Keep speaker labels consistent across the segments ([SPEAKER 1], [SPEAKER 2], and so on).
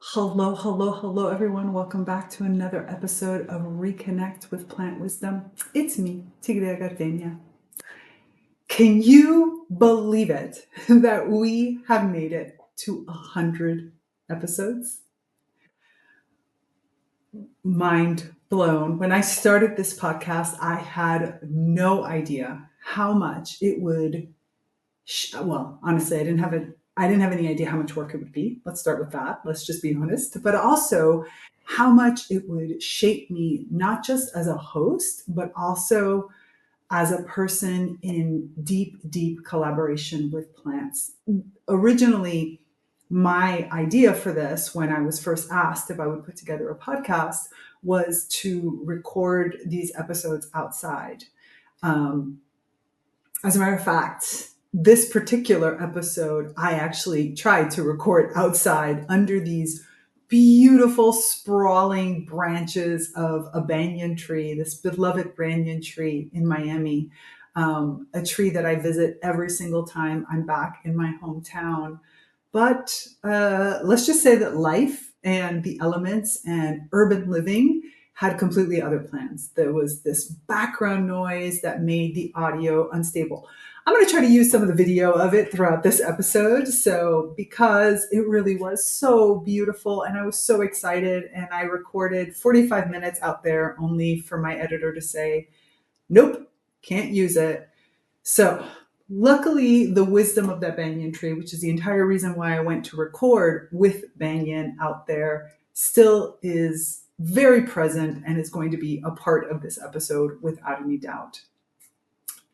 [SPEAKER 1] Hello, hello, hello, everyone. Welcome back to another episode of Reconnect with Plant Wisdom. It's me, Tigre Gardenia. Can you believe it that we have made it to 100 episodes? Mind blown. When I started this podcast, I had no idea how much it would well, honestly, I didn't have any idea how much work it would be. Let's start with that. Let's just be honest. But also how much it would shape me, not just as a host, but also as a person in deep, deep collaboration with plants. Originally, my idea for this, when I was first asked if I would put together a podcast, was to record these episodes outside. Um, as a matter of fact, this particular episode, I actually tried to record outside under these beautiful, sprawling branches of a banyan tree, this beloved banyan tree in Miami, a tree that I visit every single time I'm back in my hometown. But let's just say that life and the elements and urban living had completely other plans. There was this background noise that made the audio unstable. I'm going to try to use some of the video of it throughout this episode. So, because it really was so beautiful and I was so excited, and I recorded 45 minutes out there only for my editor to say, nope, can't use it. So, luckily, the wisdom of that banyan tree, which is the entire reason why I went to record with banyan out there, still is very present and is going to be a part of this episode without any doubt.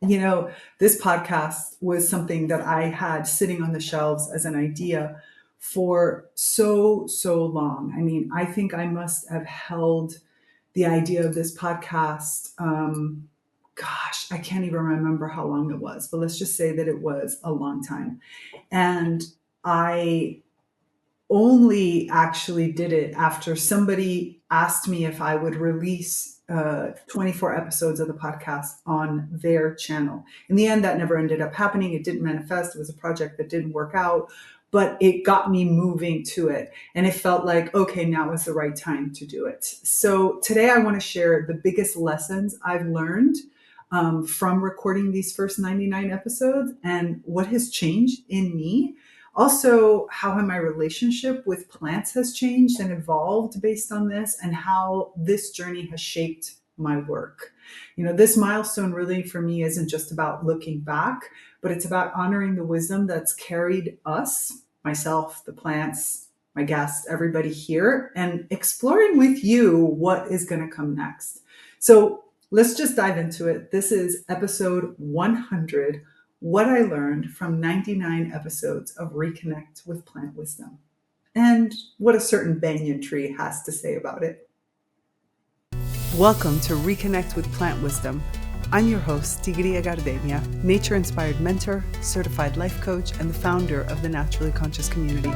[SPEAKER 1] You know, this podcast was something that I had sitting on the shelves as an idea for so long. I mean, I think I must have held the idea of this podcast. Gosh, I can't even remember how long it was, but let's just say that it was a long time. And I only actually did it after somebody asked me if I would release 24 episodes of the podcast on their channel. In the end, that never ended up happening. It didn't manifest. It was a project that didn't work out, but it got me moving to it. And it felt like, okay, now is the right time to do it. So today I want to share the biggest lessons I've learned from recording these first 99 episodes and what has changed in me. Also, how my relationship with plants has changed and evolved based on this, and how this journey has shaped my work. You know, this milestone really for me isn't just about looking back, but it's about honoring the wisdom that's carried us, myself, the plants, my guests, everybody here, and exploring with you what is going to come next. So let's just dive into it. This is episode 100. What I learned from 99 episodes of Reconnect with Plant Wisdom, and what a certain banyan tree has to say about it. Welcome to Reconnect with Plant Wisdom. I'm your host, Tigre Gardenia, nature-inspired mentor, certified life coach, and the founder of the Naturally Conscious community.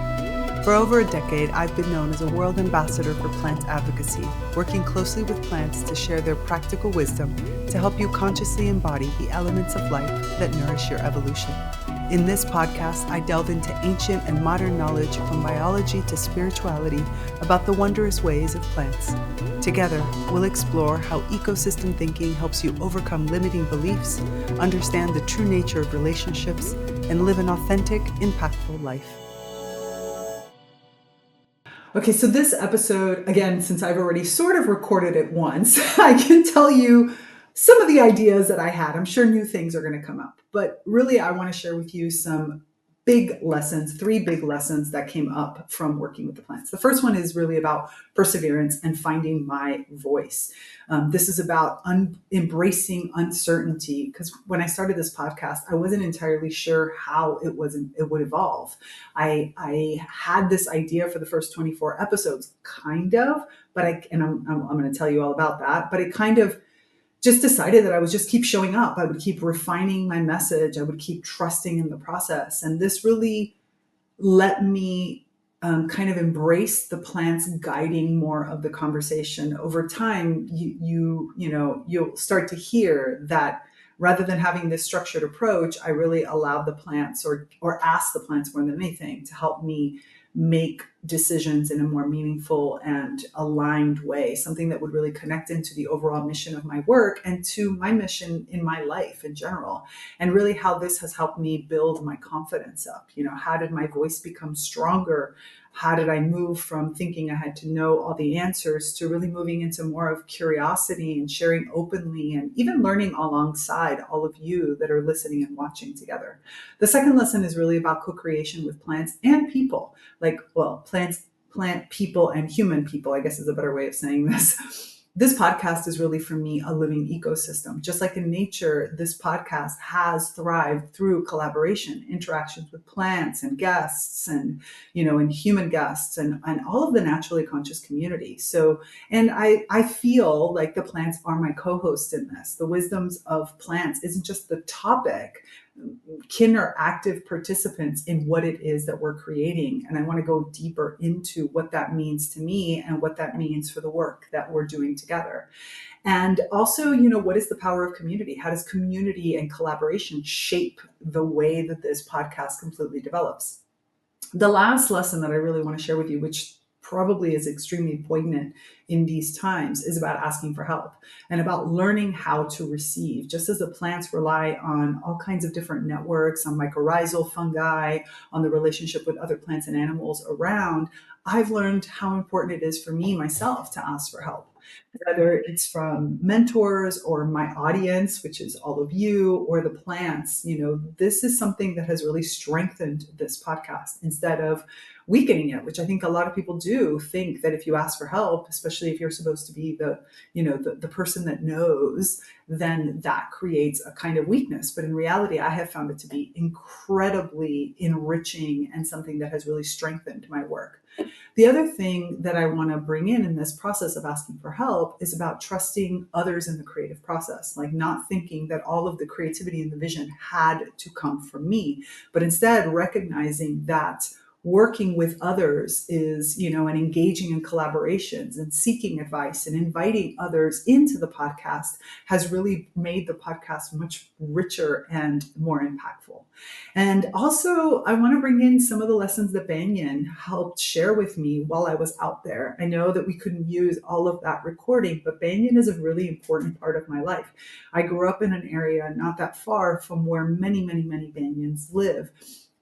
[SPEAKER 1] For over a decade, I've been known as a world ambassador for plant advocacy, working closely with plants to share their practical wisdom to help you consciously embody the elements of life that nourish your evolution. In this podcast, I delve into ancient and modern knowledge from biology to spirituality about the wondrous ways of plants. Together, we'll explore how ecosystem thinking helps you overcome limiting beliefs, understand the true nature of relationships, and live an authentic, impactful life. Okay, so this episode, again, since I've already sort of recorded it once, I can tell you some of the ideas that I had. I'm sure new things are going to come up, but really I want to share with you some big lessons, 3 big lessons that came up from working with the plants. The first one is really about perseverance and finding my voice. This is about embracing uncertainty, because when I started this podcast, I wasn't entirely sure how it would evolve. I had this idea for the first 24 episodes, kind of, but I'm going to tell you all about that. But it kind of just decided that I would just keep showing up. I would keep refining my message. I would keep trusting in the process. And this really let me kind of embrace the plants guiding more of the conversation. Over time, you'll start to hear that rather than having this structured approach, I really allowed the plants or asked the plants more than anything to help me make decisions in a more meaningful and aligned way, something that would really connect into the overall mission of my work and to my mission in my life in general. And really how this has helped me build my confidence up. How did my voice become stronger? How did I move from thinking I had to know all the answers to really moving into more of curiosity and sharing openly and even learning alongside all of you that are listening and watching together? The second lesson is really about co-creation with plants and people. Plants, plant people, and human people, I guess is a better way of saying this. This podcast is really, for me, a living ecosystem. Just like in nature, this podcast has thrived through collaboration, interactions with plants and guests and human guests and all of the naturally conscious community. So, and I feel like the plants are my co-host in this. The wisdoms of plants isn't just the topic. Kin are active participants in what it is that we're creating. And I want to go deeper into what that means to me and what that means for the work that we're doing together. And also, what is the power of community? How does community and collaboration shape the way that this podcast completely develops? The last lesson that I really want to share with you, which probably is extremely poignant in these times, is about asking for help and about learning how to receive. Just as the plants rely on all kinds of different networks, on mycorrhizal fungi, on the relationship with other plants and animals around, I've learned how important it is for me myself to ask for help. Whether it's from mentors or my audience, which is all of you, or the plants, this is something that has really strengthened this podcast instead of weakening it, which I think a lot of people do think that if you ask for help, especially if you're supposed to be the person that knows, then that creates a kind of weakness. But in reality, I have found it to be incredibly enriching and something that has really strengthened my work. The other thing that I want to bring in this process of asking for help is about trusting others in the creative process, like not thinking that all of the creativity and the vision had to come from me, but instead recognizing that working with others is, and engaging in collaborations and seeking advice and inviting others into the podcast has really made the podcast much richer and more impactful. And also, I want to bring in some of the lessons that Banyan helped share with me while I was out there. I know that we couldn't use all of that recording, but Banyan is a really important part of my life. I grew up in an area not that far from where many, many, many Banyans live.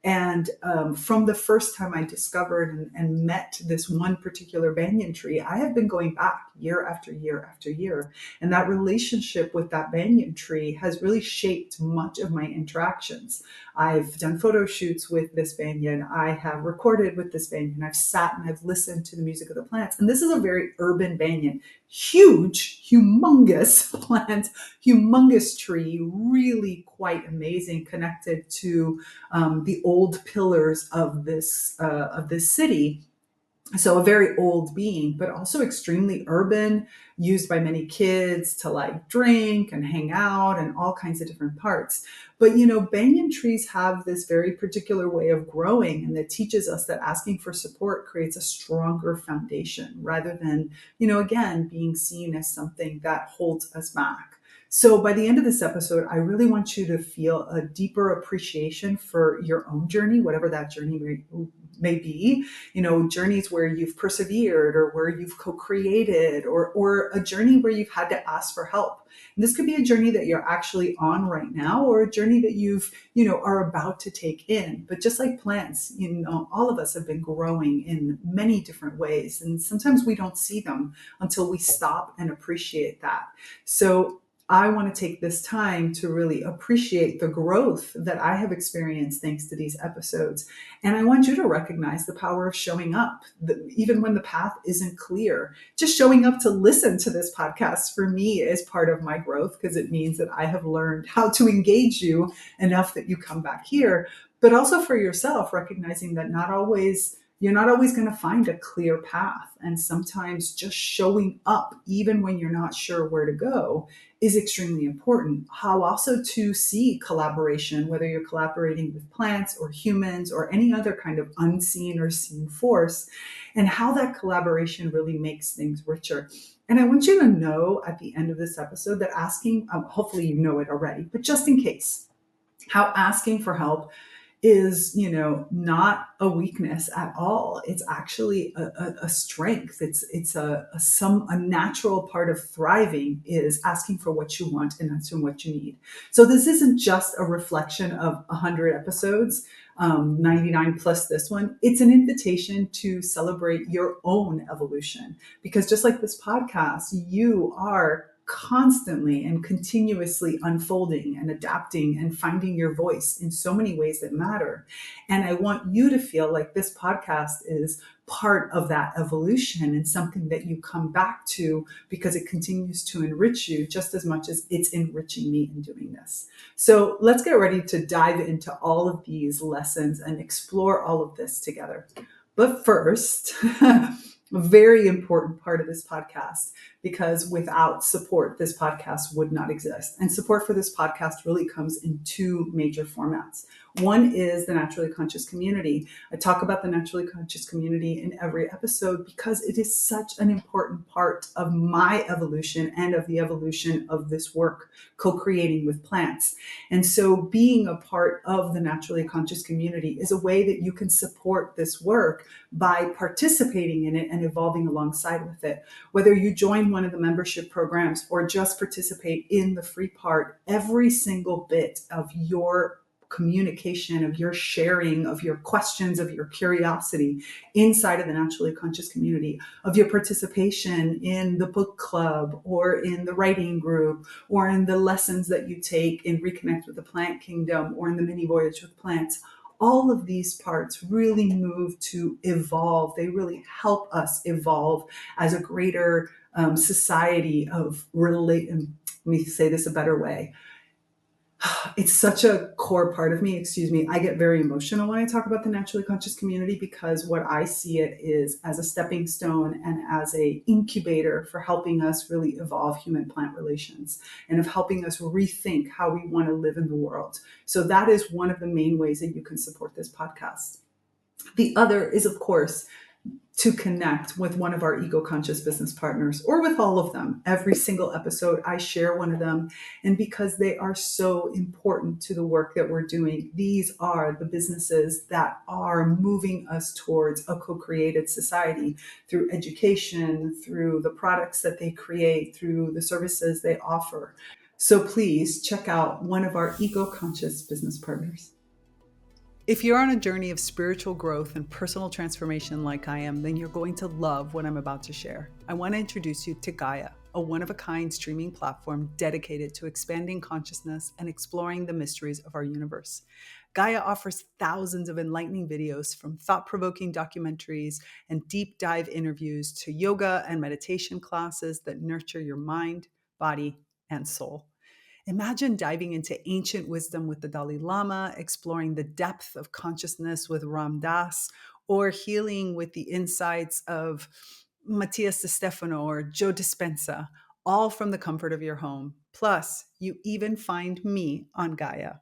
[SPEAKER 1] And from the first time I discovered and met this one particular banyan tree, I have been going back year after year after year. And that relationship with that banyan tree has really shaped much of my interactions. I've done photo shoots with this banyan. I have recorded with this banyan. I've sat and I've listened to the music of the plants. And this is a very urban banyan, huge, humongous plant, humongous tree, really quite amazing, connected to the old pillars of this city. So a very old being, but also extremely urban, used by many kids to like drink and hang out and all kinds of different parts. But banyan trees have this very particular way of growing, and that teaches us that asking for support creates a stronger foundation rather than, again, being seen as something that holds us back. So by the end of this episode, I really want you to feel a deeper appreciation for your own journey, whatever that journey may be, journeys where you've persevered or where you've co-created or a journey where you've had to ask for help. And this could be a journey that you're actually on right now or a journey that you've, are about to take in. But just like plants, all of us have been growing in many different ways. And sometimes we don't see them until we stop and appreciate that. So I want to take this time to really appreciate the growth that I have experienced thanks to these episodes. And I want you to recognize the power of showing up, even when the path isn't clear. Just showing up to listen to this podcast for me is part of my growth, because it means that I have learned how to engage you enough that you come back here. But also for yourself, recognizing that you're not always going to find a clear path. And sometimes just showing up, even when you're not sure where to go, is extremely important. How also to see collaboration, whether you're collaborating with plants or humans or any other kind of unseen or seen force, and how that collaboration really makes things richer. And I want you to know at the end of this episode that hopefully you know it already, but just in case, how asking for help is, not a weakness at all. It's actually a strength. It's a natural part of thriving is asking for what you want and answering what you need. So this isn't just a reflection of 100 episodes, 99 plus this one. It's an invitation to celebrate your own evolution, because just like this podcast, you are constantly and continuously unfolding and adapting and finding your voice in so many ways that matter. And I want you to feel like this podcast is part of that evolution and something that you come back to because it continues to enrich you just as much as it's enriching me in doing this. So let's get ready to dive into all of these lessons and explore all of this together. But first, a very important part of this podcast, because without support, this podcast would not exist. And support for this podcast really comes in two major formats. One is the Naturally Conscious community. I talk about the Naturally Conscious community in every episode because it is such an important part of my evolution and of the evolution of this work, co-creating with plants. And so being a part of the Naturally Conscious community is a way that you can support this work by participating in it and evolving alongside with it. Whether you join one of the membership programs or just participate in the free part, every single bit of your communication, of your sharing, of your questions, of your curiosity inside of the Naturally Conscious community, of your participation in the book club or in the writing group or in the lessons that you take in Reconnect with the Plant Kingdom or in the mini voyage with plants. All of these parts really move to evolve. They really help us evolve as a greater society of let me say this a better way. It's such a core part of me. Excuse me. I get very emotional when I talk about the Naturally Conscious community because what I see it is as a stepping stone and as a incubator for helping us really evolve human-plant relations and of helping us rethink how we want to live in the world. So that is one of the main ways that you can support this podcast. The other is, of course, to connect with one of our ego conscious business partners or with all of them. Every single episode, I share one of them. And because they are so important to the work that we're doing, these are the businesses that are moving us towards a co-created society through education, through the products that they create, through the services they offer. So please check out one of our ego conscious business partners. If you're on a journey of spiritual growth and personal transformation like I am, then you're going to love what I'm about to share. I want to introduce you to Gaia, a one-of-a-kind streaming platform dedicated to expanding consciousness and exploring the mysteries of our universe. Gaia offers thousands of enlightening videos, from thought-provoking documentaries and deep dive interviews to yoga and meditation classes that nurture your mind, body, and soul. Imagine diving into ancient wisdom with the Dalai Lama, exploring the depth of consciousness with Ram Dass, or healing with the insights of Matthias De Stefano or Joe Dispenza, all from the comfort of your home. Plus, you even find me on Gaia.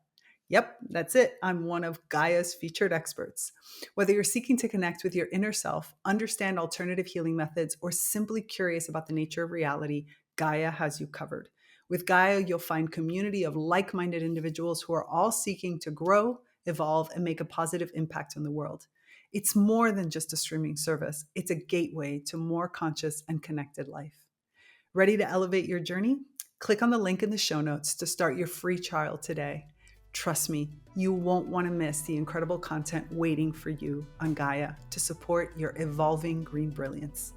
[SPEAKER 1] Yep, that's it. I'm one of Gaia's featured experts. Whether you're seeking to connect with your inner self, understand alternative healing methods, or simply curious about the nature of reality, Gaia has you covered. With Gaia, you'll find community of like-minded individuals who are all seeking to grow, evolve, and make a positive impact on the world. It's more than just a streaming service. It's a gateway to more conscious and connected life. Ready to elevate your journey? Click on the link in the show notes to start your free trial today. Trust me, you won't want to miss the incredible content waiting for you on Gaia to support your evolving green brilliance.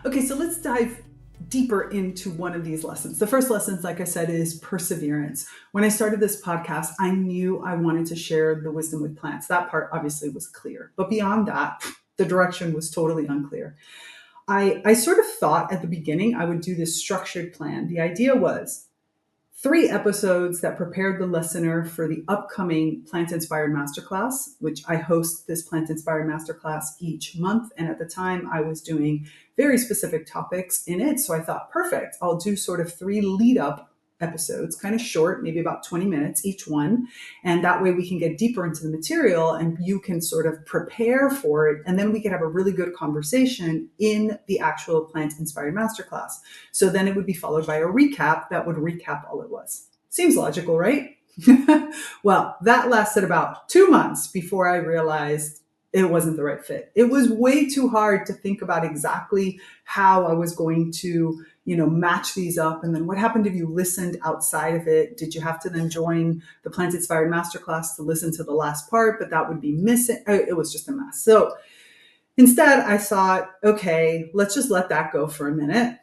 [SPEAKER 1] Okay, so let's dive deeper into one of these lessons. The first lesson, like I said, is perseverance. When I started this podcast, I knew I wanted to share the wisdom with plants. That part obviously was clear. But beyond that, the direction was totally unclear. I sort of thought at the beginning I would do this structured plan. The idea was 3 episodes that prepared the listener for the upcoming Plant Inspired Masterclass, which I host this Plant Inspired Masterclass each month. And at the time I was doing very specific topics in it. So I thought, perfect, I'll do sort of 3 lead up episodes, kind of short, maybe about 20 minutes each one. And that way we can get deeper into the material and you can sort of prepare for it. And then we can have a really good conversation in the actual Plant Inspired Masterclass. So then it would be followed by a recap that would recap all it was. Seems logical, right? Well, that lasted about 2 months before I realized it wasn't the right fit. It was way too hard to think about exactly how I was going to, match these up. And then what happened if you listened outside of it? Did you have to then join the Plant Inspired Masterclass to listen to the last part? But that would be missing. It was just a mess. So instead, I thought, okay, let's just let that go for a minute.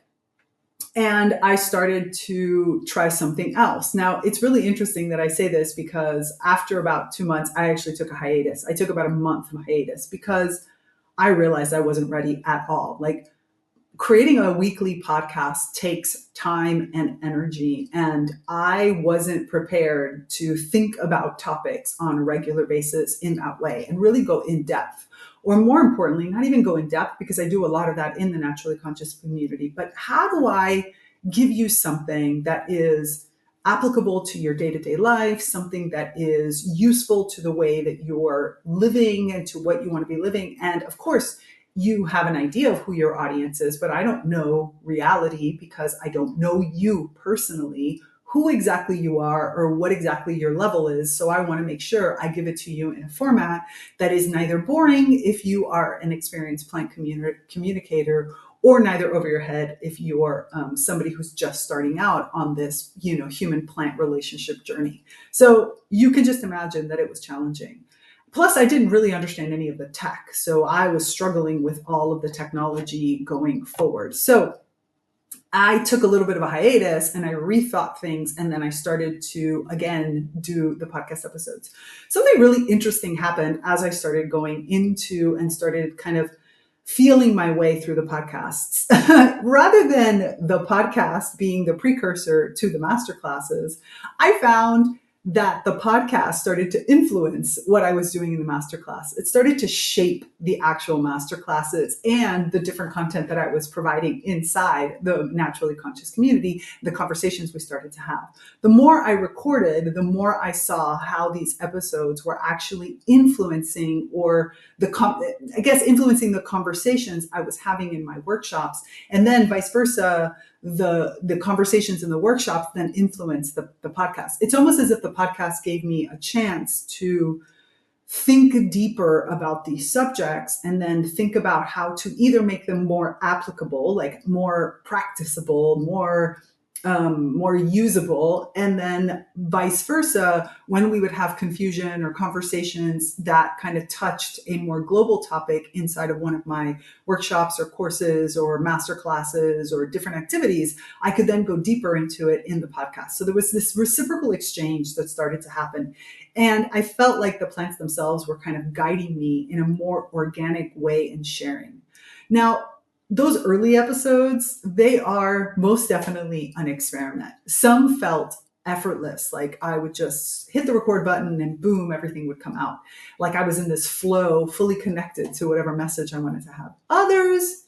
[SPEAKER 1] And I started to try something else. Now, it's really interesting that I say this because after about 2 months, I actually took a hiatus. I took about a month of hiatus because I realized I wasn't ready at all. Like, creating a weekly podcast takes time and energy, and I wasn't prepared to think about topics on a regular basis in that way and really go in depth. Or more importantly, not even go in depth, because I do a lot of that in the naturally conscious community, but how do I give you something that is applicable to your day-to-day life, something that is useful to the way that you're living and to what you want to be living. And of course, you have an idea of who your audience is, but I don't know reality because I don't know you personally, who exactly you are or what exactly your level is. So I want to make sure I give it to you in a format that is neither boring if you are an experienced plant communicator, or neither over your head if you're somebody who's just starting out on this, human plant relationship journey. So you can just imagine that it was challenging. Plus, I didn't really understand any of the tech. So I was struggling with all of the technology going forward. So I took a little bit of a hiatus and I rethought things. And then I started to, again, do the podcast episodes. Something really interesting happened as I started going into and started kind of feeling my way through the podcasts. Rather than the podcast being the precursor to the master classes, I found that the podcast started to influence what I was doing in the masterclass. It started to shape the actual masterclasses and the different content that I was providing inside the naturally conscious community, the conversations we started to have. The more I recorded, the more I saw how these episodes were actually influencing, or influencing the conversations I was having in my workshops, and then vice versa. The conversations in the workshops then influence the podcast. It's almost as if the podcast gave me a chance to think deeper about these subjects and then think about how to either make them more applicable, like more practicable, more usable, and then vice versa, when we would have confusion or conversations that kind of touched a more global topic inside of one of my workshops or courses or master classes or different activities, I could then go deeper into it in the podcast. So there was this reciprocal exchange that started to happen. And I felt like the plants themselves were kind of guiding me in a more organic way in sharing. Now, those early episodes, they are most definitely an experiment. Some felt effortless, like I would just hit the record button and boom, everything would come out. Like I was in this flow, fully connected to whatever message I wanted to have. Others,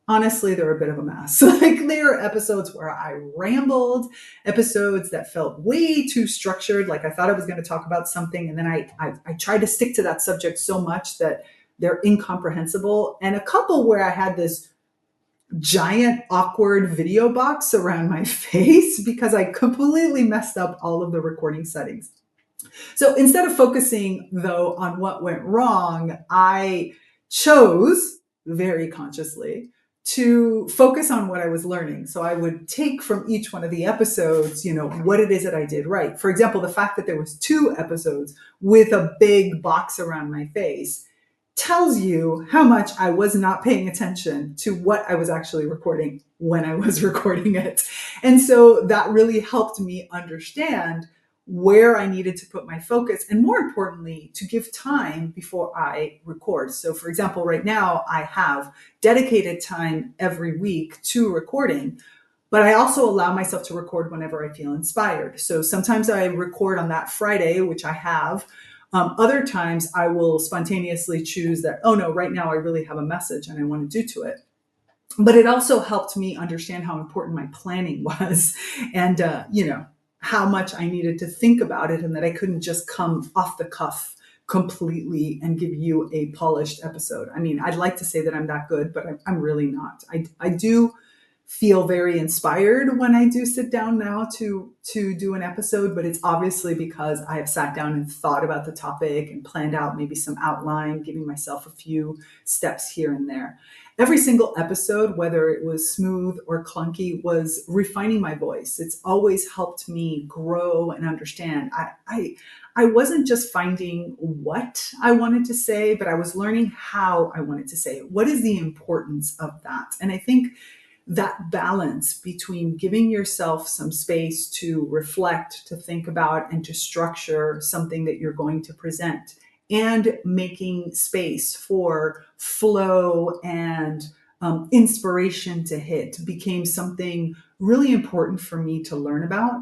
[SPEAKER 1] honestly, they're a bit of a mess. Like there are episodes where I rambled, episodes that felt way too structured. Like I thought I was going to talk about something, and then I tried to stick to that subject so much that they're incomprehensible. And a couple where I had this giant awkward video box around my face because I completely messed up all of the recording settings. So instead of focusing though on what went wrong, I chose very consciously to focus on what I was learning. So I would take from each one of the episodes, what it is that I did right. For example, the fact that there was 2 episodes with a big box around my face tells you how much I was not paying attention to what I was actually recording when I was recording it. And so that really helped me understand where I needed to put my focus, and more importantly, to give time before I record. So for example, right now I have dedicated time every week to recording, but I also allow myself to record whenever I feel inspired. So sometimes I record on that Friday, which I have. Other times I will spontaneously choose that, oh no, right now I really have a message and I want to do to it. But it also helped me understand how important my planning was, and, how much I needed to think about it, and that I couldn't just come off the cuff completely and give you a polished episode. I mean, I'd like to say that I'm that good, but I'm really not. I do feel very inspired when I do sit down now to do an episode, but it's obviously because I have sat down and thought about the topic and planned out maybe some outline, giving myself a few steps here and there. Every single episode, whether it was smooth or clunky, was refining my voice. It's always helped me grow and understand. I wasn't just finding what I wanted to say, but I was learning how I wanted to say it. What is the importance of that? And I think that balance between giving yourself some space to reflect, to think about, and to structure something that you're going to present, and making space for flow and inspiration to hit became something really important for me to learn about.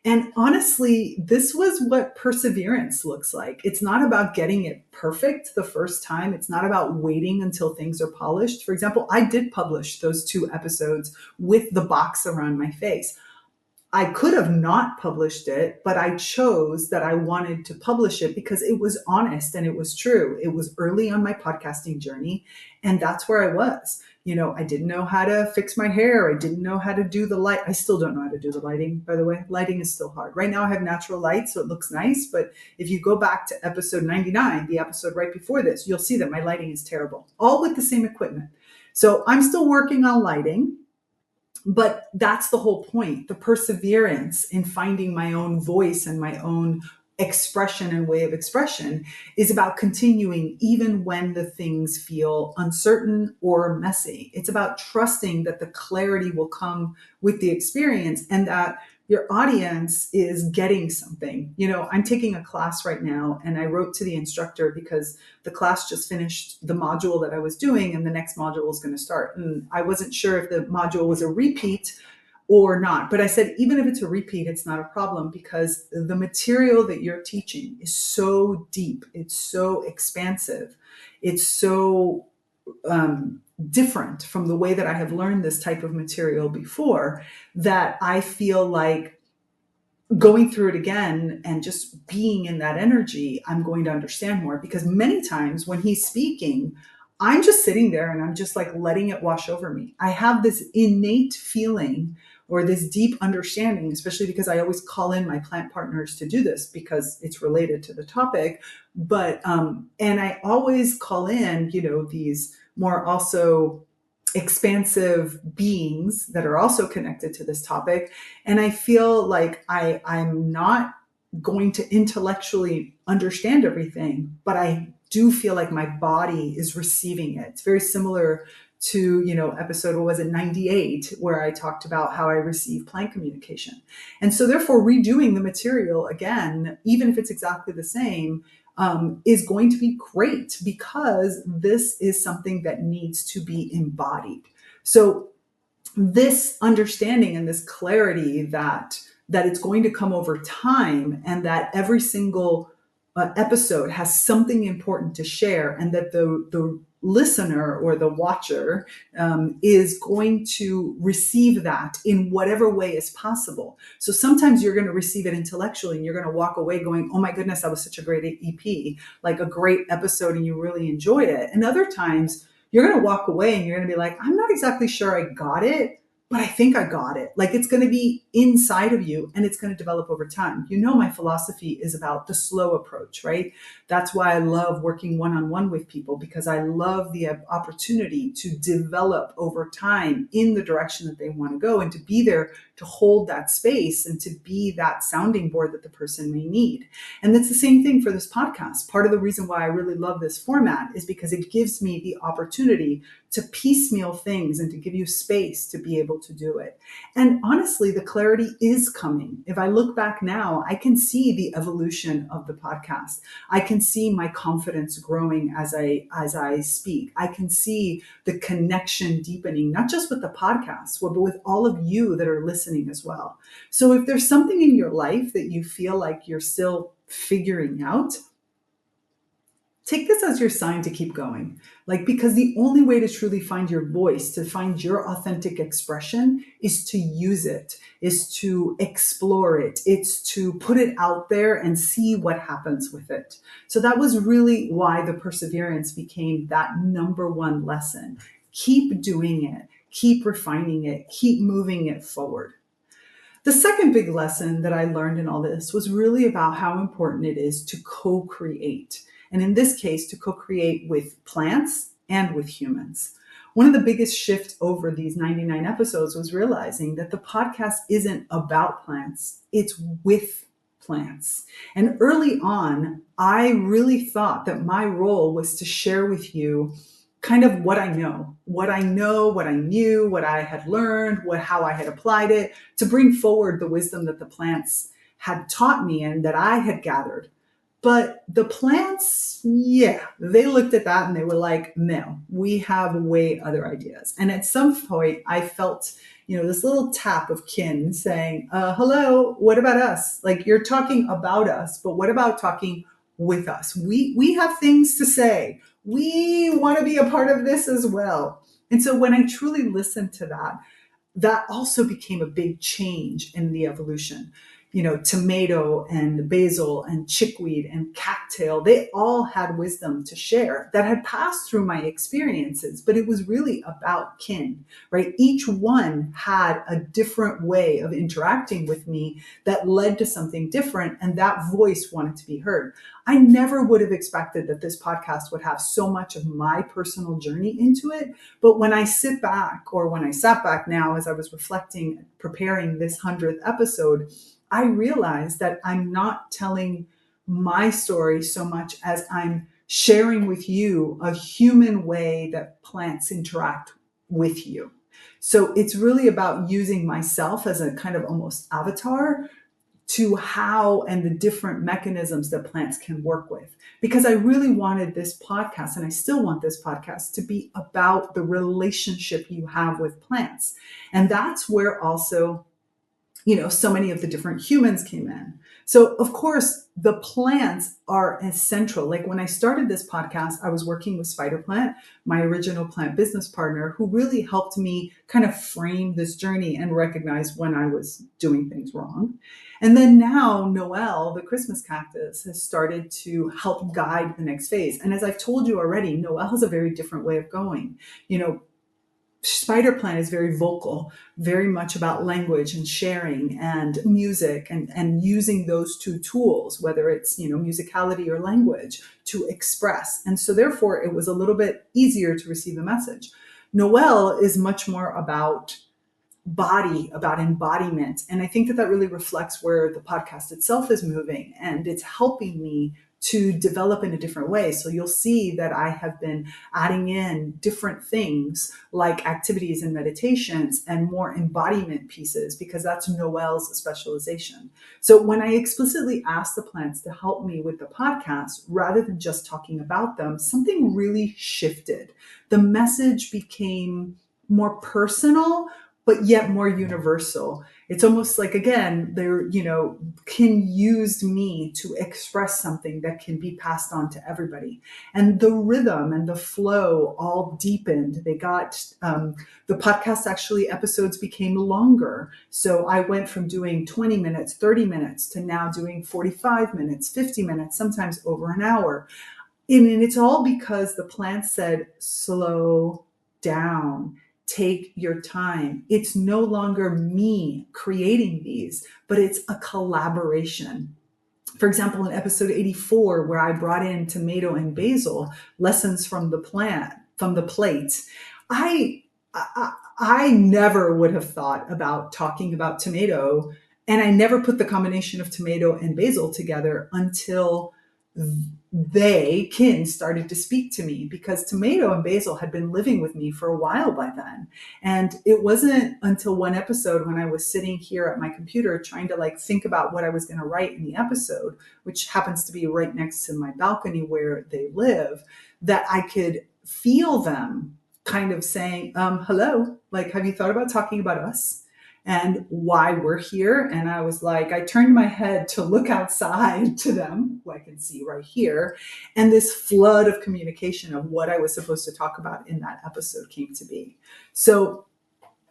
[SPEAKER 1] And honestly, this was what perseverance looks like. It's not about getting it perfect the first time. It's not about waiting until things are polished. For example, I did publish those 2 episodes with the box around my face. I could have not published it, but I chose that I wanted to publish it because it was honest and it was true. It was early on my podcasting journey, and that's where I was. I didn't know how to fix my hair. I didn't know how to do the light. I still don't know how to do the lighting, by the way. Lighting is still hard. Right now I have natural light, so it looks nice. But if you go back to episode 99, the episode right before this, you'll see that my lighting is terrible, all with the same equipment. So I'm still working on lighting. But that's the whole point, the perseverance in finding my own voice and my own expression and way of expression is about continuing even when the things feel uncertain or messy. It's about trusting that the clarity will come with the experience and that your audience is getting something. I'm taking a class right now, and I wrote to the instructor because the class just finished the module that I was doing and the next module was going to start. And I wasn't sure if the module was a repeat or not. But I said, even if it's a repeat, it's not a problem because the material that you're teaching is so deep. It's so expansive. It's so different from the way that I have learned this type of material before that I feel like going through it again and just being in that energy, I'm going to understand more. Because many times when he's speaking, I'm just sitting there and I'm just like letting it wash over me. I have this innate feeling or this deep understanding, especially because I always call in my plant partners to do this because it's related to the topic. But, and I always call in, these more also expansive beings that are also connected to this topic. And I feel like I'm not going to intellectually understand everything, but I do feel like my body is receiving it. It's very similar to, episode, what was it, 98, where I talked about how I receive plant communication. And so therefore redoing the material again, even if it's exactly the same, is going to be great because this is something that needs to be embodied. So this understanding and this clarity that it's going to come over time, and that every single episode has something important to share, and that the listener or the watcher is going to receive that in whatever way is possible. So sometimes you're going to receive it intellectually and you're going to walk away going, oh my goodness, that was such a great EP, like a great episode, and you really enjoyed it. And other times you're going to walk away and you're going to be like, I'm not exactly sure I got it, but I think I got it. Like, it's going to be inside of you and it's going to develop over time. My philosophy is about the slow approach, right? That's why I love working one-on-one with people, because I love the opportunity to develop over time in the direction that they want to go, and to be there to hold that space and to be that sounding board that the person may need. And that's the same thing for this podcast. Part of the reason why I really love this format is because it gives me the opportunity to piecemeal things and to give you space to be able to do it. And honestly, the clarity is coming. If I look back now, I can see the evolution of the podcast. I can see my confidence growing as I speak. I can see the connection deepening, not just with the podcast, but with all of you that are listening as well. So if there's something in your life that you feel like you're still figuring out, take this as your sign to keep going. Because the only way to truly find your voice, to find your authentic expression, is to use it, is to explore it. It's to put it out there and see what happens with it. So that was really why the perseverance became that number one lesson. Keep doing it. keep refining it, keep moving it forward. The second big lesson that I learned in all this was really about how important it is to co-create. And in this case, to co-create with plants and with humans. One of the biggest shifts over these 99 episodes was realizing that the podcast isn't about plants, it's with plants. And early on, I really thought that my role was to share with you kind of what I know, what I knew, what I had learned, how I had applied it, to bring forward the wisdom that the plants had taught me and that I had gathered. But the plants, yeah, they looked at that and they were like, no, we have way other ideas. And at some point I felt, this little tap of kin saying, hello, what about us? Like, you're talking about us, but what about talking with us? We have things to say. We want to be a part of this as well. And so when I truly listened to that, that also became a big change in the evolution. Tomato and basil and chickweed and cattail, they all had wisdom to share that had passed through my experiences, but it was really about kin, right? Each one had a different way of interacting with me that led to something different, and that voice wanted to be heard. I never would have expected that this podcast would have so much of my personal journey into it. But when I sit back, or when I sat back now as I was reflecting, preparing this 100th episode, I realized that I'm not telling my story so much as I'm sharing with you a human way that plants interact with you. So it's really about using myself as a kind of almost avatar to how and the different mechanisms that plants can work with. Because I really wanted this podcast, and I still want this podcast, to be about the relationship you have with plants. And that's where also, so many of the different humans came in. So of course, the plants are essential. Like when I started this podcast, I was working with Spider Plant, my original plant business partner, who really helped me kind of frame this journey and recognize when I was doing things wrong. And then now Noelle, the Christmas cactus, has started to help guide the next phase. And as I've told you already, Noelle has a very different way of going. Spider Plant is very vocal, very much about language and sharing and music, and using those two tools, whether it's, musicality or language, to express. And so therefore it was a little bit easier to receive the message. Noelle is much more about body, about embodiment. And I think that really reflects where the podcast itself is moving, and it's helping me to develop in a different way. So you'll see that I have been adding in different things like activities and meditations and more embodiment pieces, because that's Noelle's specialization. So when I explicitly asked the plants to help me with the podcast, rather than just talking about them, something really shifted. The message became more personal, but yet more universal. It's almost like, again, Kin used me to express something that can be passed on to everybody. And the rhythm and the flow all deepened. They got, the podcast actually, episodes became longer. So I went from doing 20 minutes, 30 minutes to now doing 45 minutes, 50 minutes, sometimes over an hour. And it's all because the plants said, slow down. Take your time. It's no longer me creating these, but it's a collaboration. For example, in episode 84, where I brought in tomato and basil, lessons from the plate, I never would have thought about talking about tomato, and I never put the combination of tomato and basil together until Kin started to speak to me, because tomato and basil had been living with me for a while by then. And it wasn't until one episode, when I was sitting here at my computer trying to think about what I was going to write in the episode, which happens to be right next to my balcony where they live, that I could feel them kind of saying, hello, have you thought about talking about us and why we're here? And I was like, I turned my head to look outside to them, who I can see right here. And this flood of communication of what I was supposed to talk about in that episode came to be. So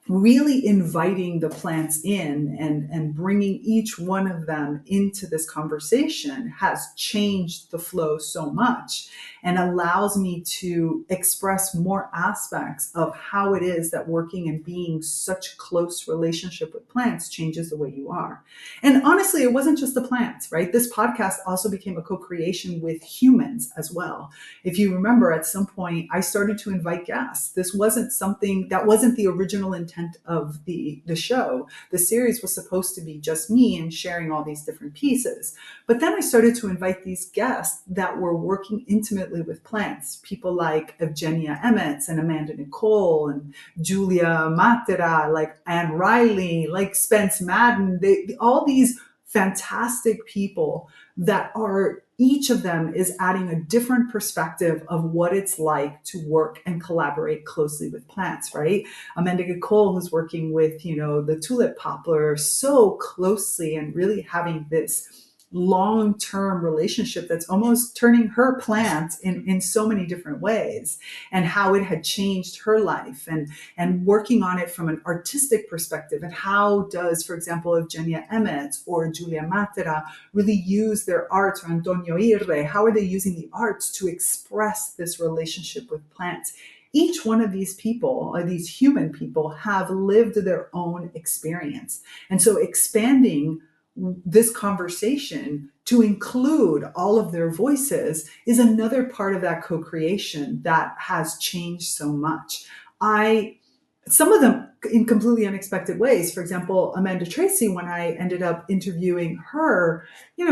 [SPEAKER 1] really inviting the plants in and bringing each one of them into this conversation has changed the flow so much. and allows me to express more aspects of how it is that working and being such close relationship with plants changes the way you are. And honestly, it wasn't just the plants, right? This podcast also became a co-creation with humans as well. If you remember, at some point, I started to invite guests. This wasn't something that wasn't the original intent of the show. The series was supposed to be just me and sharing all these different pieces. But then I started to invite these guests that were working intimately with plants, people like Evgenia Emmets and Amanda Nicole and Julia Matera, like Anne Riley, like Spence Madden, all these fantastic people that are, each of them is adding a different perspective of what it's like to work and collaborate closely with plants, right? Amanda Nicole, who's working with, the tulip poplar so closely and really having this long-term relationship that's almost turning her plant in so many different ways, and how it had changed her life, and working on it from an artistic perspective. And how does, for example, Evgenia Emmett or Julia Matera really use their art, or Antonio Irre, how are they using the arts to express this relationship with plants? Each one of these people, or these human people, have lived their own experience. And so expanding this conversation to include all of their voices is another part of that co-creation that has changed so much. Some of them in completely unexpected ways. For example, Amanda Tracy, when I ended up interviewing her,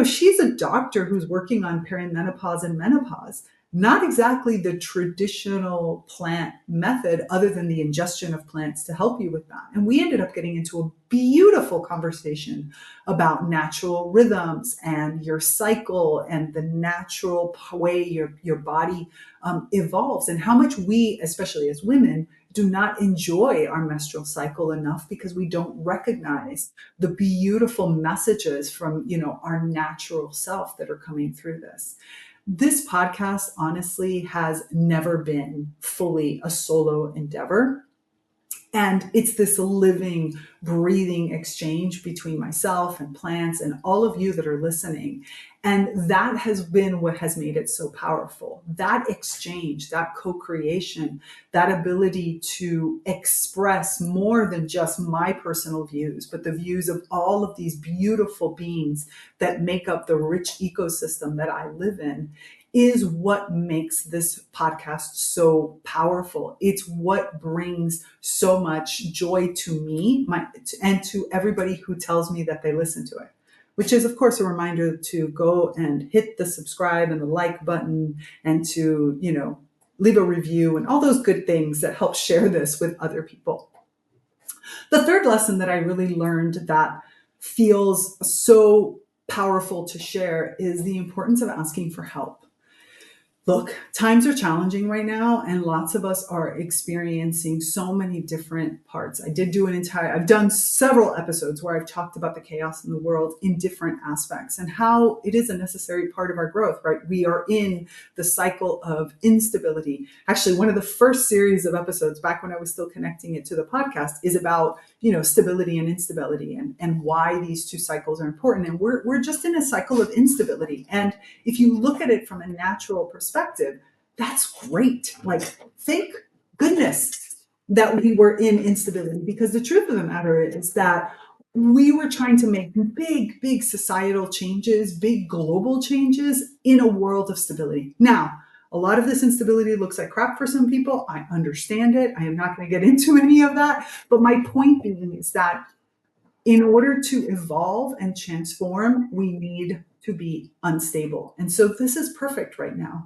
[SPEAKER 1] she's a doctor who's working on perimenopause and menopause. Not exactly the traditional plant method, other than the ingestion of plants to help you with that. And we ended up getting into a beautiful conversation about natural rhythms and your cycle and the natural way your body evolves, and how much we, especially as women, do not enjoy our menstrual cycle enough because we don't recognize the beautiful messages from, our natural self that are coming through this. This podcast, honestly, has never been fully a solo endeavor. And it's this living, breathing exchange between myself and plants and all of you that are listening. And that has been what has made it so powerful. That exchange, that co-creation, that ability to express more than just my personal views, but the views of all of these beautiful beings that make up the rich ecosystem that I live in, is what makes this podcast so powerful. It's what brings so much joy to me and to everybody who tells me that they listen to it, which is, of course, a reminder to go and hit the subscribe and the like button, and to, leave a review and all those good things that help share this with other people. The third lesson that I really learned that feels so powerful to share is the importance of asking for help. Look, times are challenging right now, and lots of us are experiencing so many different parts. I've done several episodes where I've talked about the chaos in the world in different aspects and how it is a necessary part of our growth, right? We are in the cycle of instability. Actually, one of the first series of episodes, back when I was still connecting it to the podcast, is about, stability and instability, and why these two cycles are important. And we're just in a cycle of instability. And if you look at it from a natural perspective, that's great. Like, thank goodness that we were in instability, because the truth of the matter is that we were trying to make big, big societal changes, big global changes in a world of stability. Now, a lot of this instability looks like crap for some people. I understand it. I am not going to get into any of that. But my point being is that in order to evolve and transform, we need to be unstable. And so this is perfect right now.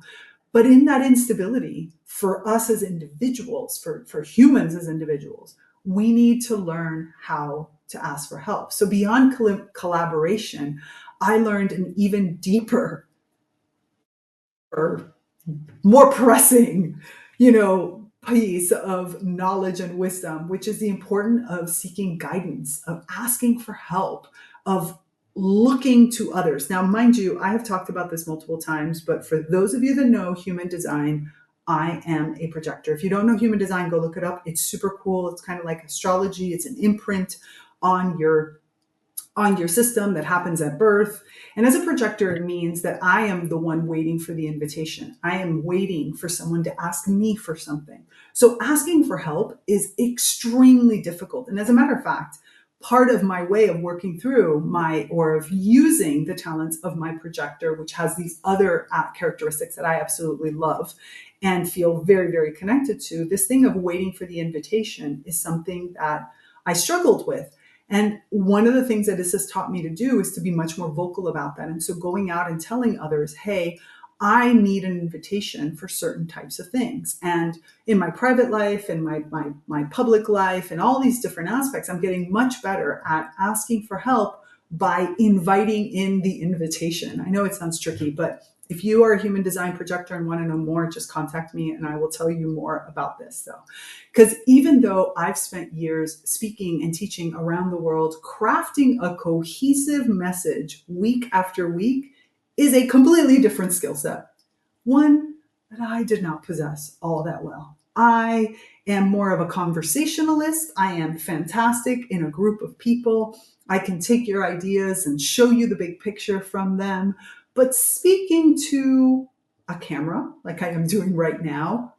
[SPEAKER 1] But in that instability, for us as individuals, for humans as individuals, we need to learn how to ask for help. So beyond collaboration, I learned an even deeper, or more pressing, piece of knowledge and wisdom, which is the importance of seeking guidance, of asking for help, of looking to others. Now, mind you, I have talked about this multiple times, but for those of you that know human design, I am a projector. If you don't know human design, go look it up. It's super cool. It's kind of like astrology. It's an imprint on your on your system that happens at birth. And as a projector, it means that I am the one waiting for the invitation. I am waiting for someone to ask me for something. So asking for help is extremely difficult. And as a matter of fact, part of my way of working through or of using the talents of my projector, which has these other characteristics that I absolutely love and feel very, very connected to, this thing of waiting for the invitation is something that I struggled with. And one of the things that this has taught me to do is to be much more vocal about that. And so going out and telling others, hey, I need an invitation for certain types of things. And in my private life and my public life and all these different aspects, I'm getting much better at asking for help by inviting in the invitation. I know it sounds tricky, but if you are a human design projector and want to know more, just contact me and I will tell you more about this though. Because even though I've spent years speaking and teaching around the world, crafting a cohesive message week after week is a completely different skill set. One that I did not possess all that well. I am more of a conversationalist. I am fantastic in a group of people. I can take your ideas and show you the big picture from them. But speaking to a camera, like I am doing right now,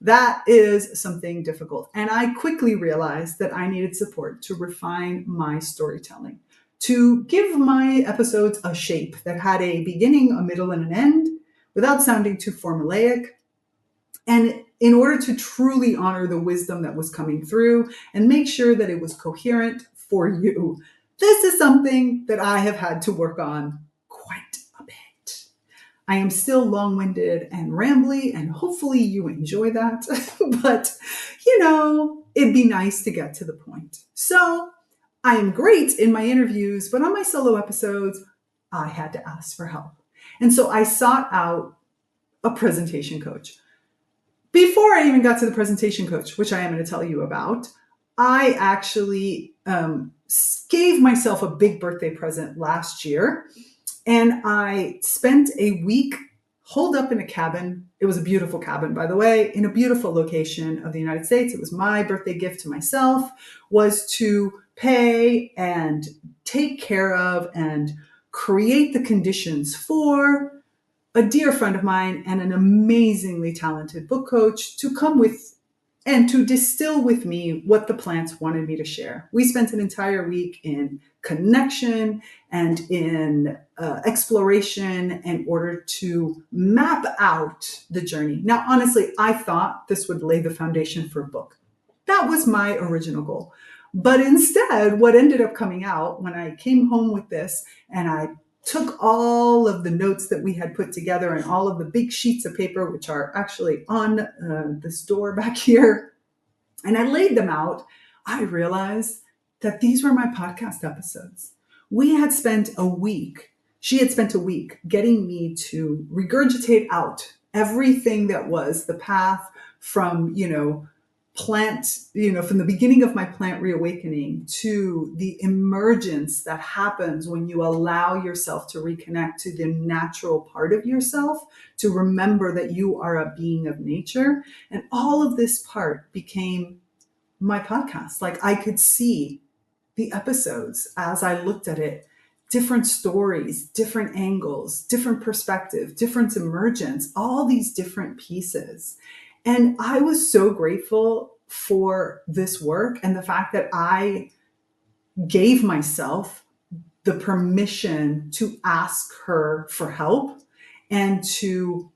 [SPEAKER 1] that is something difficult. And I quickly realized that I needed support to refine my storytelling, to give my episodes a shape that had a beginning, a middle, and an end without sounding too formulaic. And in order to truly honor the wisdom that was coming through and make sure that it was coherent for you, this is something that I have had to work on quite a bit. I am still long-winded and rambly, and hopefully you enjoy that. But, it'd be nice to get to the point. So I am great in my interviews, but on my solo episodes, I had to ask for help. And so I sought out a presentation coach. Before I even got to the presentation coach, which I am going to tell you about, I actually gave myself a big birthday present last year. And I spent a week holed up in a cabin. It was a beautiful cabin, by the way, in a beautiful location of the United States. It was my birthday gift to myself, was to pay and take care of and create the conditions for a dear friend of mine and an amazingly talented book coach to come with and to distill with me what the plants wanted me to share. We spent an entire week in connection and in exploration in order to map out the journey. Now, honestly, I thought this would lay the foundation for a book. That was my original goal. But instead, what ended up coming out when I came home with this and I took all of the notes that we had put together and all of the big sheets of paper, which are actually on this door back here, and I laid them out, I realized that these were my podcast episodes. She had spent a week getting me to regurgitate out everything that was the path from, from the beginning of my plant reawakening to the emergence that happens when you allow yourself to reconnect to the natural part of yourself, to remember that you are a being of nature. And all of this part became my podcast. Like I could see the episodes as I looked at it, different stories, different angles, different perspective, different emergence, all these different pieces. And I was so grateful for this work and the fact that I gave myself the permission to ask her for help and to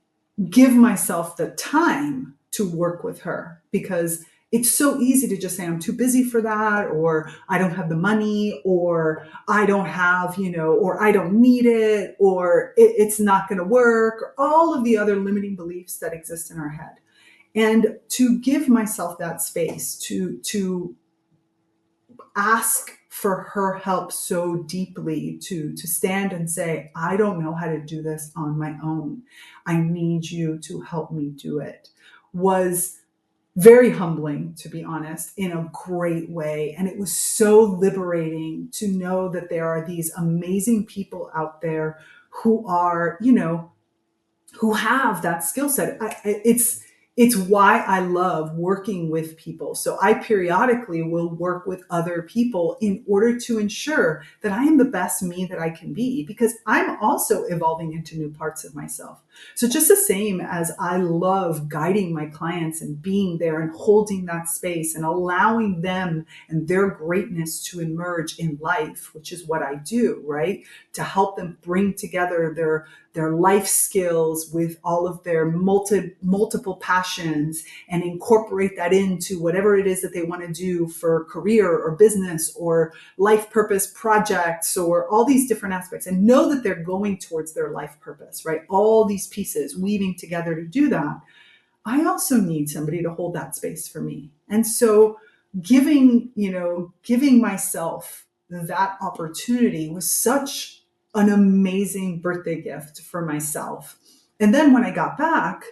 [SPEAKER 1] give myself the time to work with her, because it's so easy to just say, I'm too busy for that, or I don't have the money, or I don't have, or I don't need it, or it's not going to work, or all of the other limiting beliefs that exist in our head. And to give myself that space to ask for her help so deeply, to stand and say, I don't know how to do this on my own. I need you to help me do it, was very humbling, to be honest, in a great way. And it was so liberating to know that there are these amazing people out there who are, who have that skill set. It's why I love working with people. So I periodically will work with other people in order to ensure that I am the best me that I can be, because I'm also evolving into new parts of myself. So just the same as I love guiding my clients and being there and holding that space and allowing them and their greatness to emerge in life, which is what I do, right? To help them bring together their life skills with all of their multiple passions and incorporate that into whatever it is that they want to do for career or business or life purpose projects or all these different aspects, and know that they're going towards their life purpose, right? All these pieces weaving together to do that. I also need somebody to hold that space for me. And so giving myself that opportunity was such an amazing birthday gift for myself. And then when I got back,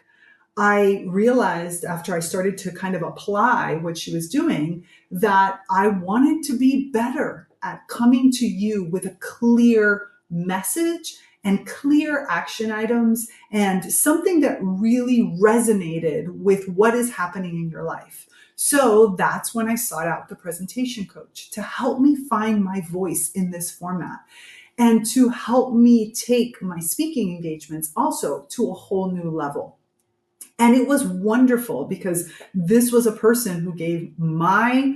[SPEAKER 1] I realized after I started to kind of apply what she was doing that I wanted to be better at coming to you with a clear message and clear action items and something that really resonated with what is happening in your life. So that's when I sought out the presentation coach to help me find my voice in this format and to help me take my speaking engagements also to a whole new level. And it was wonderful because this was a person who gave my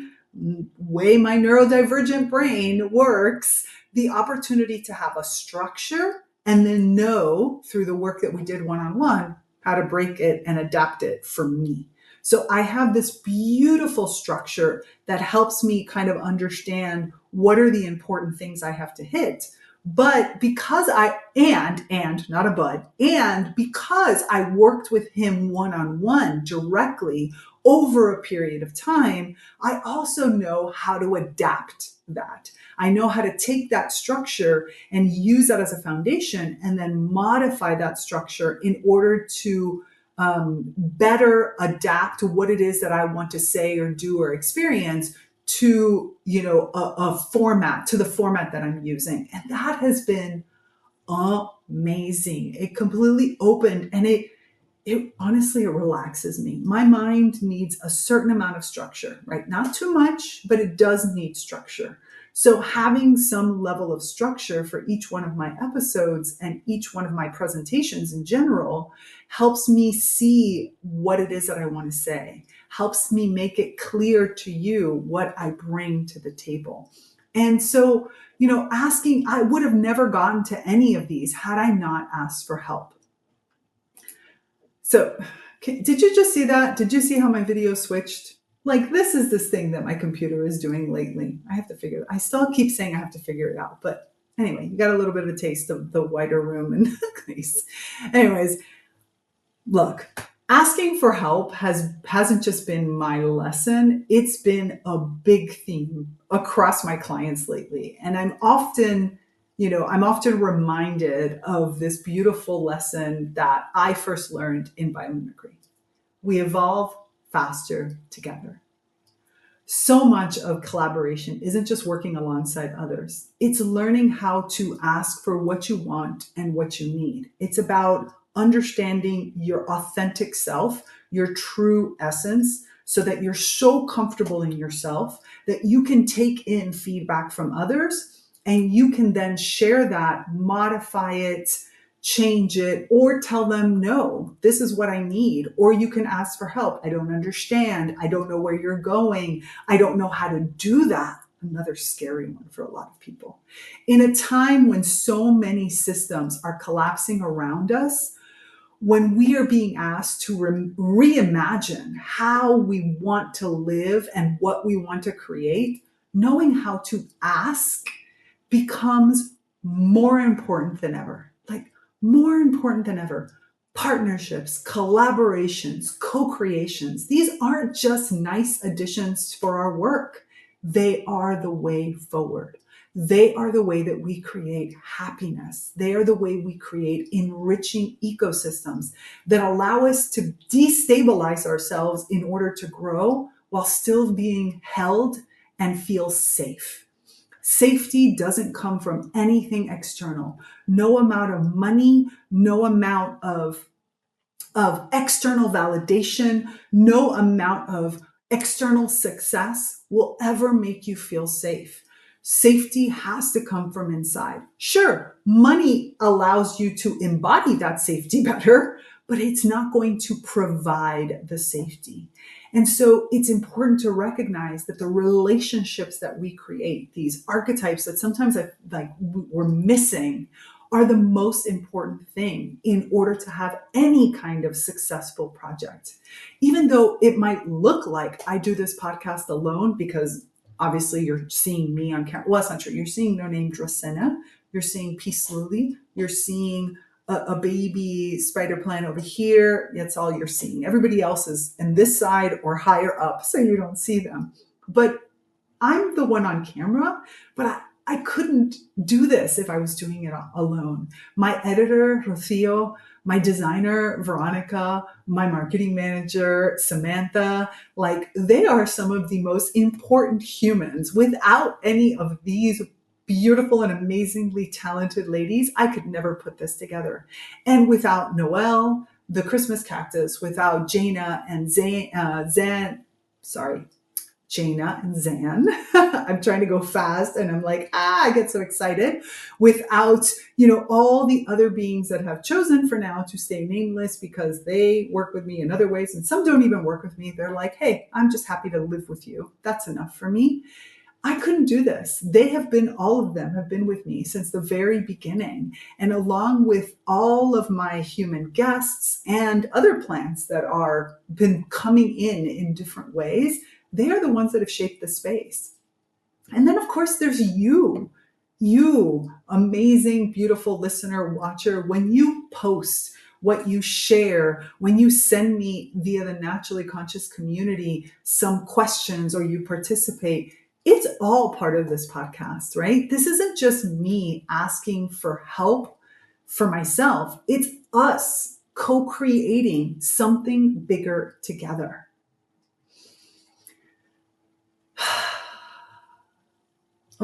[SPEAKER 1] way my neurodivergent brain works the opportunity to have a structure and then know through the work that we did one-on-one how to break it and adapt it for me. So I have this beautiful structure that helps me kind of understand what are the important things I have to hit. But because and not a but, and because I worked with him one-on-one directly over a period of time, I also know how to adapt that. I know how to take that structure and use that as a foundation and then modify that structure in order to better adapt to what it is that I want to say or do or experience to a format, to the format that I'm using. And that has been amazing. It completely opened, and it honestly, it relaxes me. My mind needs a certain amount of structure, right? Not too much, but it does need structure. So having some level of structure for each one of my episodes and each one of my presentations in general helps me see what it is that I want to say, helps me make it clear to you what I bring to the table. And so, I would have never gotten to any of these had I not asked for help. So did you just see that? Did you see how my video switched? Like, this is this thing that my computer is doing lately. I still keep saying I have to figure it out. But anyway, you got a little bit of a taste of the wider room and place. Anyways, look, asking for help hasn't just been my lesson. It's been a big theme across my clients lately. And I'm often reminded of this beautiful lesson that I first learned in biomimicry. We evolve faster together. So much of collaboration isn't just working alongside others. It's learning how to ask for what you want and what you need. It's about understanding your authentic self, your true essence, so that you're so comfortable in yourself that you can take in feedback from others and you can then share that, modify it, change it, or tell them, no, this is what I need. Or you can ask for help. I don't understand. I don't know where you're going. I don't know how to do that. Another scary one for a lot of people. In a time when so many systems are collapsing around us, when we are being asked to reimagine how we want to live and what we want to create, knowing how to ask becomes more important than ever. Like, more important than ever. Partnerships, collaborations, co-creations, these aren't just nice additions for our work. They are the way forward. They are the way that we create happiness. They are the way we create enriching ecosystems that allow us to destabilize ourselves in order to grow while still being held and feel safe. Safety doesn't come from anything external. No amount of money, no amount of of external validation, no amount of external success will ever make you feel safe. Safety has to come from inside. Sure, money allows you to embody that safety better, but it's not going to provide the safety. And so it's important to recognize that the relationships that we create, these archetypes that sometimes we're missing, are the most important thing in order to have any kind of successful project. Even though it might look like I do this podcast alone, because obviously you're seeing me on camera. Well, that's not true. You're seeing no name Dracenna. You're seeing Peace Lily. You're seeing a baby spider plant over here. That's all you're seeing. Everybody else is in this side or higher up, so you don't see them. But I'm the one on camera, but I couldn't do this if I was doing it alone. My editor, Rocio, my designer, Veronica, my marketing manager, Samantha, like they are some of the most important humans. Without any of these beautiful and amazingly talented ladies, I could never put this together. And without Noelle, the Christmas cactus, without Jaina and Jaina and Zan. I'm trying to go fast and I'm like, I get so excited. Without, all the other beings that have chosen for now to stay nameless because they work with me in other ways. And some don't even work with me. They're like, hey, I'm just happy to live with you. That's enough for me. I couldn't do this. All of them have been with me since the very beginning. And along with all of my human guests and other plants that are been coming in different ways, they are the ones that have shaped the space. And then, of course, there's you, amazing, beautiful listener, watcher. When you post, what you share, when you send me via the Naturally Conscious community some questions or you participate, it's all part of this podcast, right? This isn't just me asking for help for myself. It's us co-creating something bigger together.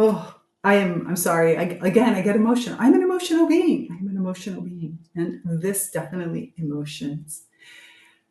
[SPEAKER 1] Oh, I'm sorry. I get emotional. I'm an emotional being. And this definitely emotions.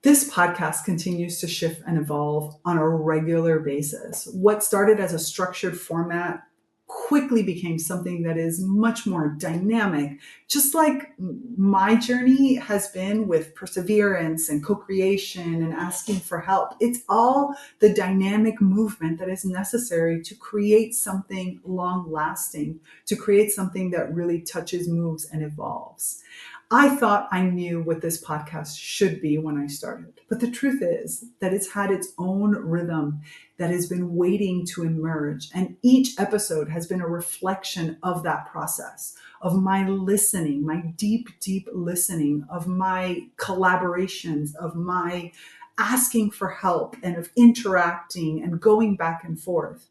[SPEAKER 1] This podcast continues to shift and evolve on a regular basis. What started as a structured format quickly became something that is much more dynamic, just like my journey has been with perseverance and co-creation and asking for help. It's all the dynamic movement that is necessary to create something long-lasting, to create something that really touches, moves, and evolves. I thought I knew what this podcast should be when I started, but the truth is that it's had its own rhythm that has been waiting to emerge. And each episode has been a reflection of that process, of my listening, my deep, deep listening, of my collaborations, of my asking for help and of interacting and going back and forth.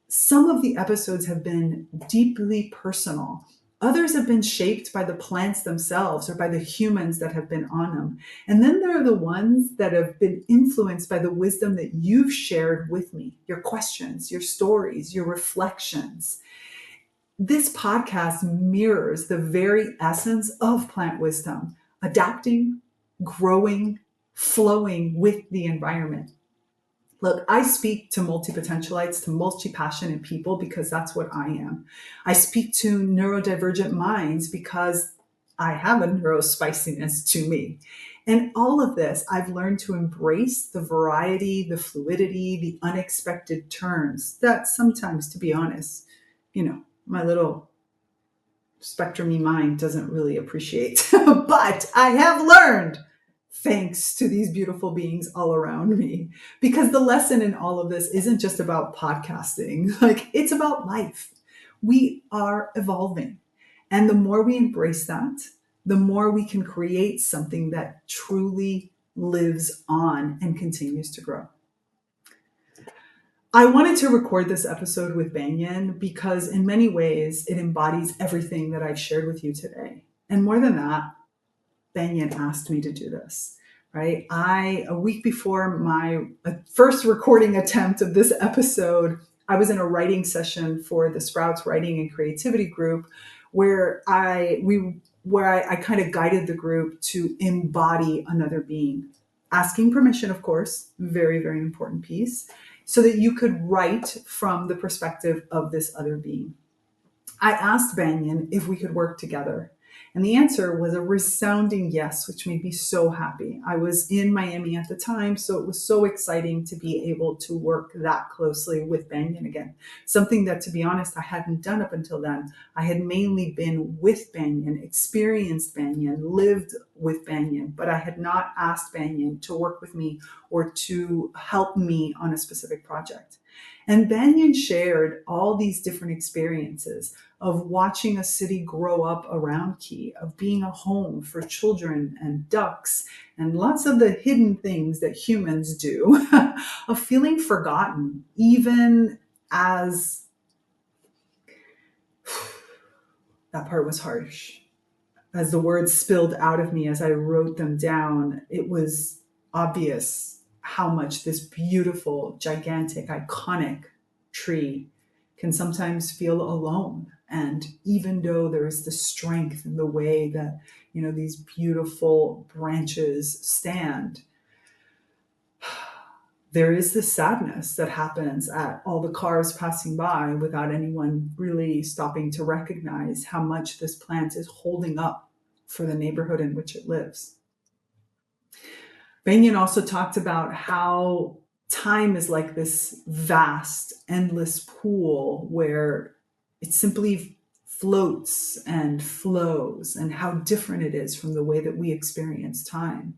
[SPEAKER 1] Some of the episodes have been deeply personal. Others have been shaped by the plants themselves or by the humans that have been on them. And then there are the ones that have been influenced by the wisdom that you've shared with me, your questions, your stories, your reflections. This podcast mirrors the very essence of plant wisdom, adapting, growing, flowing with the environment. Look, I speak to multi-potentialites, to multi-passionate people because that's what I am. I speak to neurodivergent minds because I have a neurospiciness to me. And all of this, I've learned to embrace the variety, the fluidity, the unexpected turns that sometimes, to be honest, my little spectrum-y mind doesn't really appreciate. But I have learned, thanks to these beautiful beings all around me, because the lesson in all of this isn't just about podcasting. Like, it's about life. We are evolving. And the more we embrace that, the more we can create something that truly lives on and continues to grow. I wanted to record this episode with Banyan because in many ways it embodies everything that I've shared with you today. And more than that, Banyan asked me to do this, right? A week before my first recording attempt of this episode, I was in a writing session for the Sprouts Writing and Creativity Group where where I kind of guided the group to embody another being. Asking permission, of course, very, very important piece, so that you could write from the perspective of this other being. I asked Banyan if we could work together. And the answer was a resounding yes, which made me so happy. I was in Miami at the time, so it was so exciting to be able to work that closely with Banyan again. Something that, to be honest, I hadn't done up until then. I had mainly been with Banyan, experienced Banyan, lived with Banyan, but I had not asked Banyan to work with me or to help me on a specific project. And Banyan shared all these different experiences of watching a city grow up around Key, of being a home for children and ducks, and lots of the hidden things that humans do, of feeling forgotten, even as that part was harsh. As the words spilled out of me as I wrote them down, it was obvious how much this beautiful, gigantic, iconic tree can sometimes feel alone. And even though there is the strength in the way that, these beautiful branches stand, there is this sadness that happens at all the cars passing by without anyone really stopping to recognize how much this plant is holding up for the neighborhood in which it lives. Banyan also talked about how time is like this vast, endless pool where it simply floats and flows, and how different it is from the way that we experience time.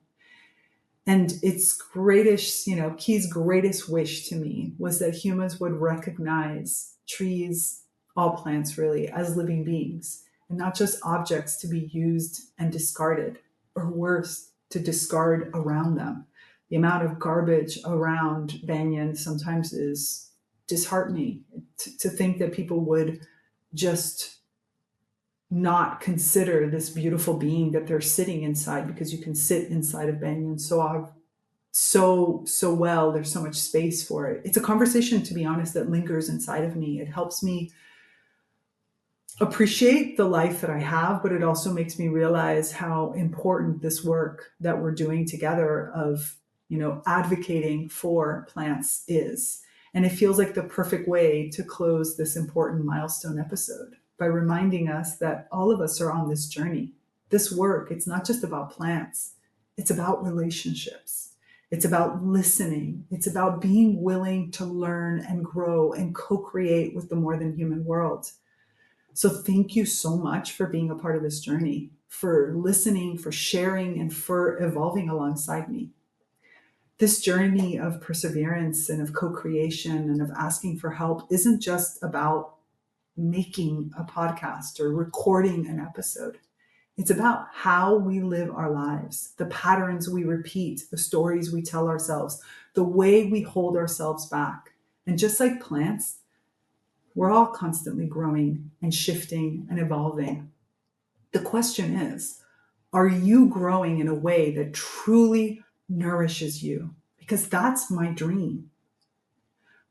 [SPEAKER 1] And its greatest, Key's greatest wish to me was that humans would recognize trees, all plants really, as living beings, and not just objects to be used and discarded, or worse, to discard around them. The amount of garbage around Banyan sometimes is disheartening, to think that people would just not consider this beautiful being that they're sitting inside, because you can sit inside of Banyan so well. There's so much space for it. It's a conversation, to be honest, that lingers inside of me. It helps me appreciate the life that I have, but it also makes me realize how important this work that we're doing together of, advocating for plants is. And it feels like the perfect way to close this important milestone episode by reminding us that all of us are on this journey. This work, it's not just about plants, it's about relationships. It's about listening. It's about being willing to learn and grow and co-create with the more than human world. So thank you so much for being a part of this journey, for listening, for sharing, and for evolving alongside me. This journey of perseverance and of co-creation and of asking for help isn't just about making a podcast or recording an episode. It's about how we live our lives, the patterns we repeat, the stories we tell ourselves, the way we hold ourselves back. And just like plants, we're all constantly growing and shifting and evolving. The question is, are you growing in a way that truly nourishes you? Because that's my dream.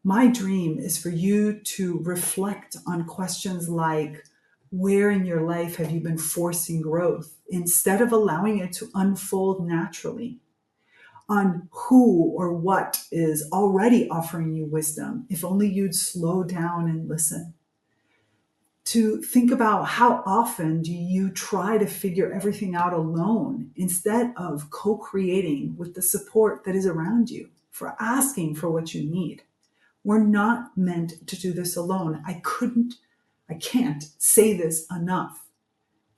[SPEAKER 1] My dream is for you to reflect on questions like, where in your life have you been forcing growth instead of allowing it to unfold naturally? On who or what is already offering you wisdom, if only you'd slow down and listen. To think about how often do you try to figure everything out alone instead of co-creating with the support that is around you, for asking for what you need. We're not meant to do this alone. I can't say this enough.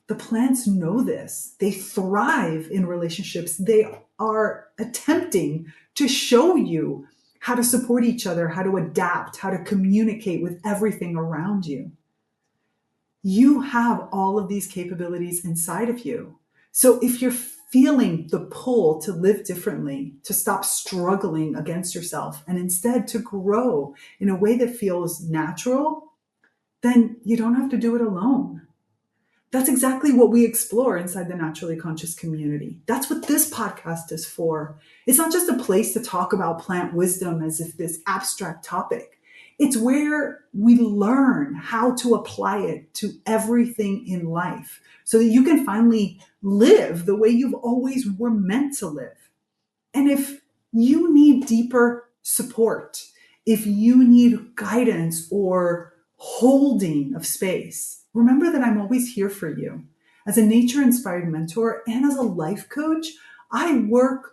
[SPEAKER 1] The plants know this. They thrive in relationships. They are attempting to show you how to support each other, how to adapt, how to communicate with everything around you. You have all of these capabilities inside of you. So if you're feeling the pull to live differently, to stop struggling against yourself, and instead to grow in a way that feels natural, then you don't have to do it alone. That's exactly what we explore inside the Naturally Conscious community. That's what this podcast is for. It's not just a place to talk about plant wisdom as if this abstract topic. It's where we learn how to apply it to everything in life so that you can finally live the way you've always were meant to live. And if you need deeper support, if you need guidance or holding of space, remember that I'm always here for you. As a nature inspired mentor and as a life coach, I work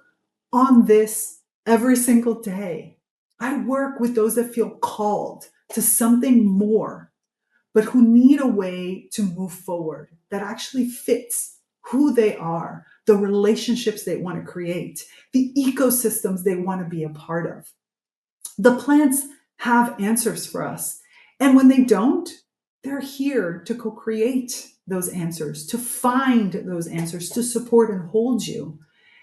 [SPEAKER 1] on this every single day. I work with those that feel called to something more, but who need a way to move forward that actually fits who they are, the relationships they want to create, the ecosystems they want to be a part of. The plants have answers for us. And when they don't, they're here to co create those answers, to find those answers, to support and hold you.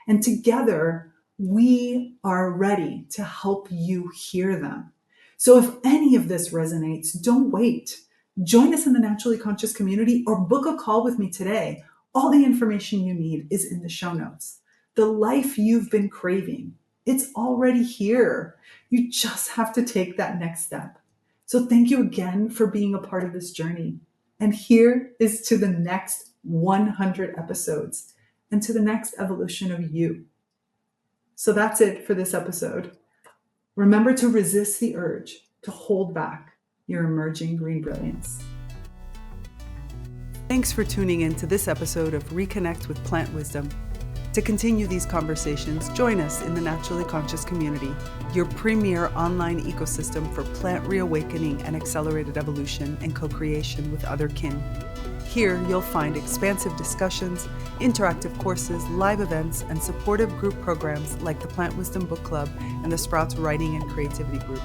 [SPEAKER 1] And together, we are ready to help you hear them. So if any of this resonates, don't wait. Join us in the Naturally Conscious community or book a call with me today. All the information you need is in the show notes. The life you've been craving, it's already here. You just have to take that next step. So thank you again for being a part of this journey. And here is to the next 100 episodes and to the next evolution of you. So that's it for this episode. Remember to resist the urge to hold back your emerging green brilliance. Thanks for tuning in to this episode of Reconnect with Plant Wisdom. To continue these conversations, join us in the Naturally Conscious community, your premier online ecosystem for plant reawakening and accelerated evolution and co-creation with other kin. Here, you'll find expansive discussions, interactive courses, live events, and supportive group programs like the Plant Wisdom Book Club and the Sprouts Writing and Creativity Group.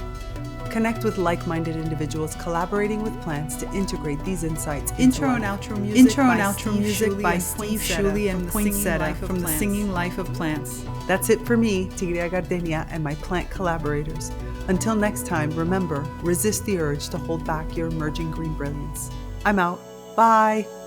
[SPEAKER 1] Connect with like-minded individuals collaborating with plants to integrate these insights.
[SPEAKER 2] Intro and outro music by Steve Shuley and Poinsettia from The Singing Life of Plants.
[SPEAKER 1] That's it for me, Tigria Gardenia, and my plant collaborators. Until next time, remember, resist the urge to hold back your emerging green brilliance. I'm out. Bye.